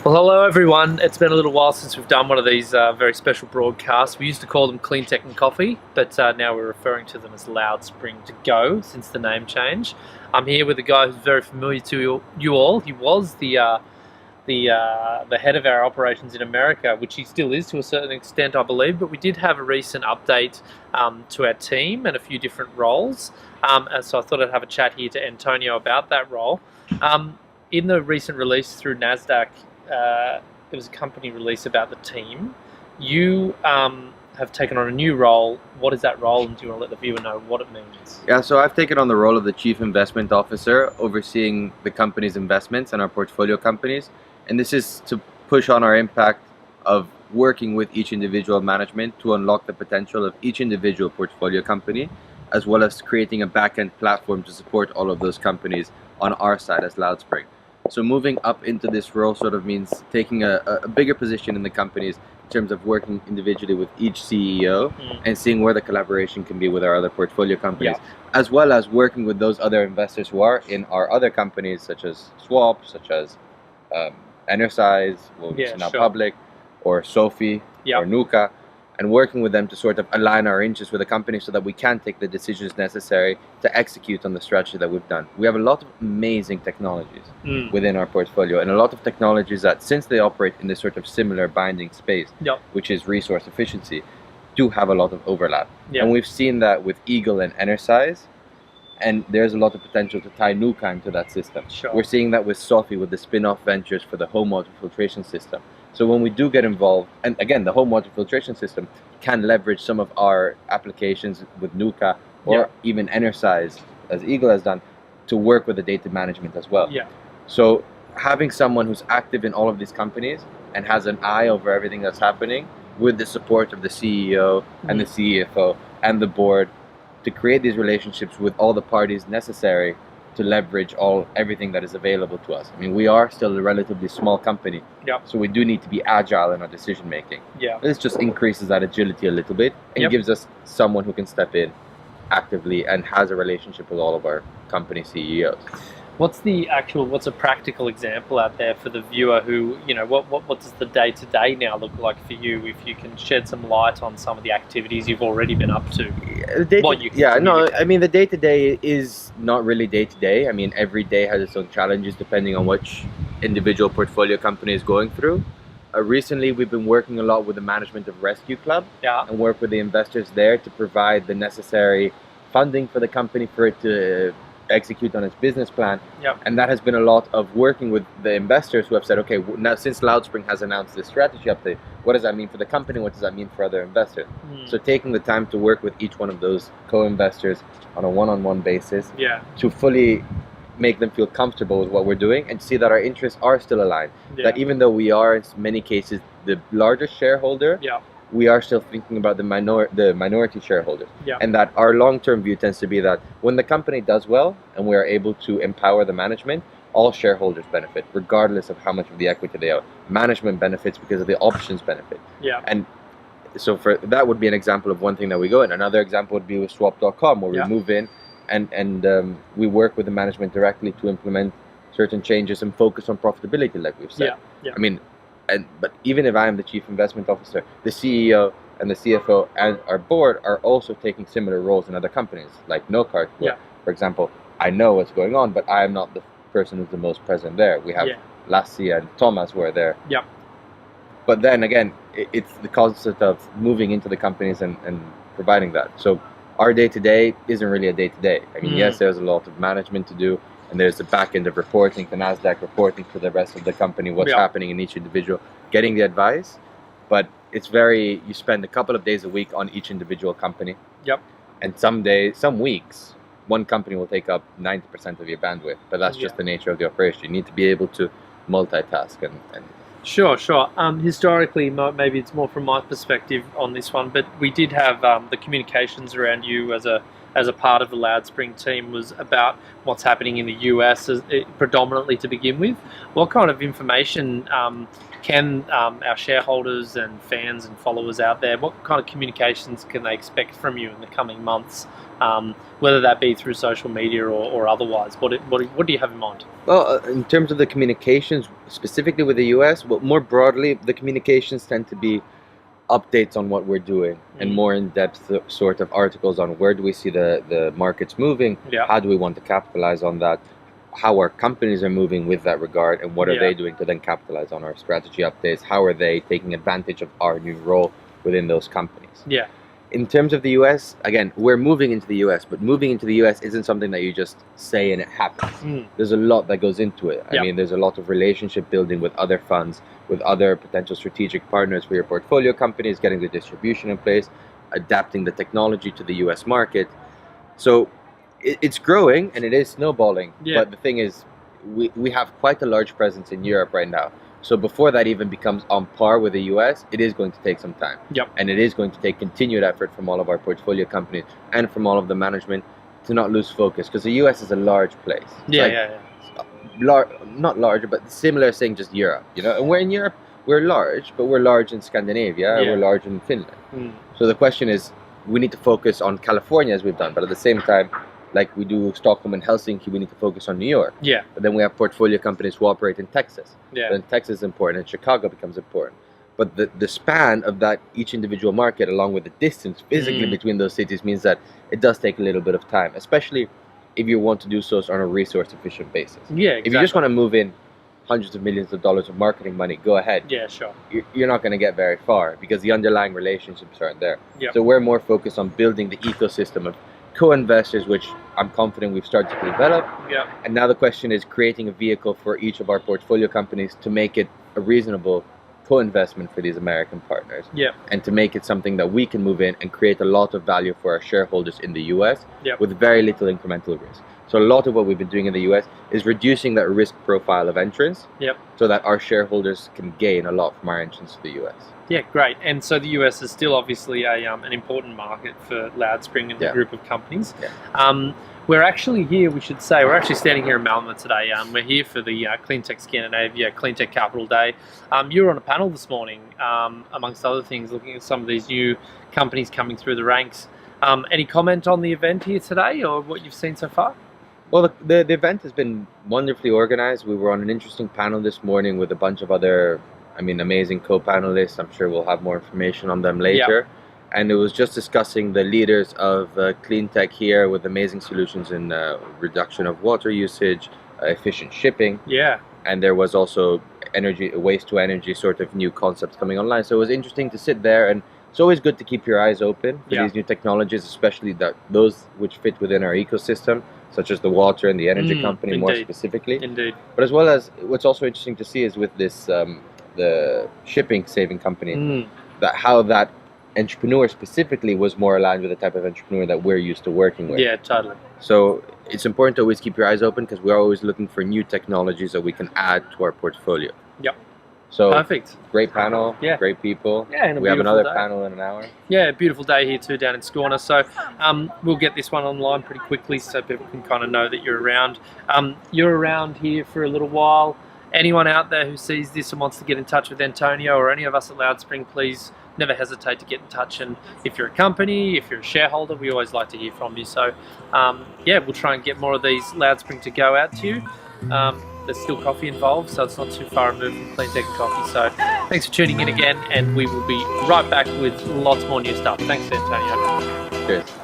Well, hello everyone. It's been a little while since we've done one of these very special broadcasts. We used to call them Cleantech and Coffee, but now we're referring to them as Loudspring to go since the name change. I'm here with a guy who's very familiar to you all. He was the head of our operations in America, which he still is to a certain extent, I believe. But we did have a recent update to our team and a few different roles. And so I thought I'd have a chat here to Antonio about that role. In the recent release through NASDAQ, there was a company release about the team. You have taken on a new role. What is that role, and do you want to let the viewer know what it means? Yeah, so I've taken on the role of the Chief Investment Officer, overseeing the company's investments and our portfolio companies. And this is to push on our impact of working with each individual management to unlock the potential of each individual portfolio company, as well as creating a back-end platform to support all of those companies on our side as Loudspring. So moving up into this role sort of means taking a bigger position in the companies in terms of working individually with each CEO and seeing where the collaboration can be with our other portfolio companies, as well as working with those other investors who are in our other companies, such as Swap, such as Energize, which is now public, or Sophie, or Nuka, and working with them to sort of align our interests with the company so that we can take the decisions necessary to execute on the strategy that we've done. We have a lot of amazing technologies within our portfolio, and a lot of technologies that, since they operate in this sort of similar binding space, which is resource efficiency, do have a lot of overlap. And we've seen that with Eagle and Energize, and there's a lot of potential to tie Nuka into that system. We're seeing that with Sophie, with the spin-off ventures for the home water filtration system. So when we do get involved, and again, the home water filtration system can leverage some of our applications with Nuka or even Energize, as Eagle has done, to work with the data management as well. So having someone who's active in all of these companies and has an eye over everything that's happening, with the support of the CEO and the CFO and the board, to create these relationships with all the parties necessary to leverage everything that is available to us. I mean, we are still a relatively small company, so we do need to be agile in our decision making. This just increases that agility a little bit and gives us someone who can step in actively and has a relationship with all of our company CEOs. What's a practical example out there for the viewer who, what does the day-to-day now look like for you, if you can shed some light on some of the activities you've already been up to? I mean, the day-to-day is not really day-to-day. I mean, every day has its own challenges depending on which individual portfolio company is going through. Recently, we've been working a lot with the management of Rescue Club and work with the investors there to provide the necessary funding for the company for it to execute on its business plan. And that has been a lot of working with the investors who have said, okay, now since Loudspring has announced this strategy update, what does that mean for the company? What does that mean for other investors? So taking the time to work with each one of those co-investors on a one-on-one basis to fully make them feel comfortable with what we're doing and see that our interests are still aligned. That even though we are in many cases the largest shareholder, we are still thinking about the minority shareholders, and that our long-term view tends to be that when the company does well and we are able to empower the management, all shareholders benefit, regardless of how much of the equity they own. Management benefits because of the options benefit. And so for that would be an example of one thing that we go in. Another example would be with swap.com, where we move in and we work with the management directly to implement certain changes and focus on profitability, like we've said. I mean, but even if I am the Chief Investment Officer, the CEO and the CFO and our board are also taking similar roles in other companies, like NoCart, where, for example, I know what's going on, but I am not the person who's the most present there. We have Lassie and Thomas who are there. But then again, it's the concept of moving into the companies and providing that. So our day-to-day isn't really a day-to-day. I mean, yes, there's a lot of management to do, and there's the back end of reporting to NASDAQ, reporting to the rest of the company, what's happening in each individual, getting the advice. But it's you spend a couple of days a week on each individual company. And some weeks, one company will take up 90% of your bandwidth, but that's just the nature of the operation. You need to be able to multitask and Sure. Historically, maybe it's more from my perspective on this one, but we did have the communications around you as a part of the Loudspring team was about what's happening in the US predominantly to begin with. What kind of information can our shareholders and fans and followers out there, what kind of communications can they expect from you in the coming months, whether that be through social media or otherwise? What do you have in mind? Well, in terms of the communications, specifically with the US, but more broadly, the communications tend to be updates on what we're doing and more in-depth sort of articles on where do we see the markets moving, how do we want to capitalize on that, how our companies are moving with that regard, and what are they doing to then capitalize on our strategy updates, how are they taking advantage of our new role within those companies. In terms of the US, again, we're moving into the US, but moving into the US isn't something that you just say and it happens. There's a lot that goes into it. I mean, there's a lot of relationship building with other funds, with other potential strategic partners for your portfolio companies, getting the distribution in place, adapting the technology to the US market. So it's growing and it is snowballing. But the thing is, we have quite a large presence in Europe right now. So before that even becomes on par with the US, it is going to take some time. And it is going to take continued effort from all of our portfolio companies and from all of the management to not lose focus, because the US is a large place. Not larger, but similar saying, just Europe, you know. And we're in Europe, we're large, but we're large in Scandinavia, we're large in Finland. So the question is, we need to focus on California as we've done, but at the same time, like we do Stockholm and Helsinki, we need to focus on New York. But then we have portfolio companies who operate in Texas. Then Texas is important and Chicago becomes important. But the span of that each individual market, along with the distance physically between those cities, means that it does take a little bit of time, especially if you want to do so on a resource efficient basis. If you just want to move in hundreds of millions of dollars of marketing money, go ahead. You're not going to get very far because the underlying relationships aren't there. So we're more focused on building the ecosystem of co-investors, which I'm confident we've started to develop. And now the question is creating a vehicle for each of our portfolio companies to make it a reasonable co-investment for these American partners. And to make it something that we can move in and create a lot of value for our shareholders in the US with very little incremental risk. So a lot of what we've been doing in the US is reducing that risk profile of entrance so that our shareholders can gain a lot from our entrance to the US. Great. And so the US is still obviously an important market for Loudspring and the group of companies. We're actually here, we should say, we're actually standing here in Malmö today. We're here for the Cleantech Scandinavia Cleantech Capital Day. You were on a panel this morning, amongst other things, looking at some of these new companies coming through the ranks. Any comment on the event here today or what you've seen so far? Well, the event has been wonderfully organized. We were on an interesting panel this morning with a bunch of other, amazing co-panelists. I'm sure we'll have more information on them later. And it was just discussing the leaders of clean tech here with amazing solutions in reduction of water usage, efficient shipping. And there was also energy, waste to energy sort of new concepts coming online. So it was interesting to sit there, and it's always good to keep your eyes open for these new technologies, especially those which fit within our ecosystem, such as the water and the energy company more specifically. But as well as what's also interesting to see is with this the shipping saving company, that how that entrepreneur specifically was more aligned with the type of entrepreneur that we're used to working with. Totally. So it's important to always keep your eyes open because we're always looking for new technologies that we can add to our portfolio. So perfect. Great panel, great people. And we have another panel in an hour. Beautiful day here too down in Skåne. So we'll get this one online pretty quickly so people can kind of know that you're around. You're around here for a little while. Anyone out there who sees this and wants to get in touch with Antonio or any of us at Loudspring, please never hesitate to get in touch. And if you're a company, if you're a shareholder, we always like to hear from you. So we'll try and get more of these Loudspring to go out to you. There's still coffee involved, so it's not too far removed from Cleantech and coffee. So thanks for tuning in again, and we will be right back with lots more new stuff. Thanks, Antonio. Cheers.